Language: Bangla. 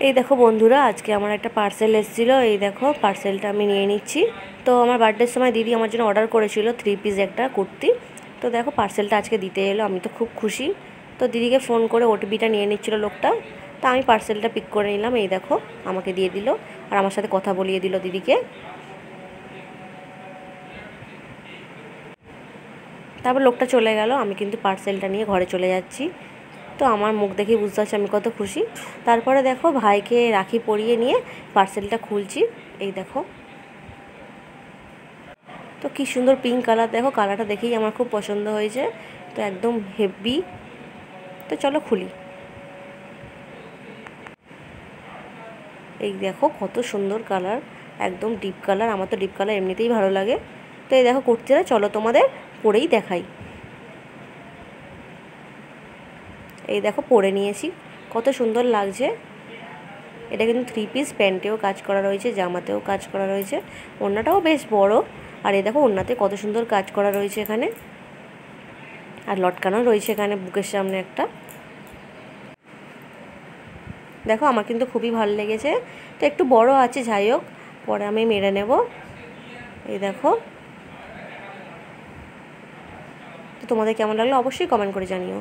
এই দেখো বন্ধুরা, আজকে আমার একটা পার্সেল এসেছিলো। এই দেখো পার্সেলটা আমি নিয়ে নিচ্ছি। তো আমার বার্থডের সময় দিদি আমার জন্য অর্ডার করেছিল 3 পিস একটা কুর্তি। তো দেখো পার্সেলটা আজকে দিতে এলো, আমি তো খুব খুশি। তো দিদিকে ফোন করে ওটিপিটা নিয়ে নিচ্ছিল লোকটা। তা আমি পার্সেলটা পিক করে নিলাম। এই দেখো আমাকে দিয়ে দিল আর আমার সাথে কথা বলিয়ে দিল দিদিকে। তারপর লোকটা চলে গেল, আমি কিন্তু পার্সেলটা নিয়ে ঘরে চলে যাচ্ছি। তো আমার মুখ দেখেই বুঝতে পারছি আমি কত খুশি। তারপরে দেখো ভাইকে রাখি পরিয়ে নিয়ে পার্সেলটা খুলছি। এই দেখো, তো কি সুন্দর পিঙ্ক কালার, দেখো কালারটা দেখেই আমার খুব পছন্দ হয়েছে। তো একদম হেভি। তো চলো খুলি। এই দেখো কত সুন্দর কালার, একদম ডিপ কালার। আমার তো ডিপ কালার এমনিতেই ভালো লাগে। তো এই দেখো কুর্তিটা, চলো তোমাদের পরেই দেখাই। এই দেখো পরে নিয়েছি, কত সুন্দর লাগছে। এটা কিন্তু 3 পিস, প্যান্টেও কাজ করা রয়েছে, জামাতেও কাজ করা রয়েছে, ওড়নাটাও বেশ বড়। আর এই দেখো ওড়নাতে কত সুন্দর কাজ করা রয়েছে এখানে, আর লটকানো রয়েছে এখানে বুকের সামনে একটা। দেখো আমার কিন্তু খুবই ভালো লেগেছে। তো একটু বড় আছে, যাই হোক পরে আমি মেরে নেব। এই দেখো, তো তোমাদের কেমন লাগলো অবশ্যই কমেন্ট করে জানিও।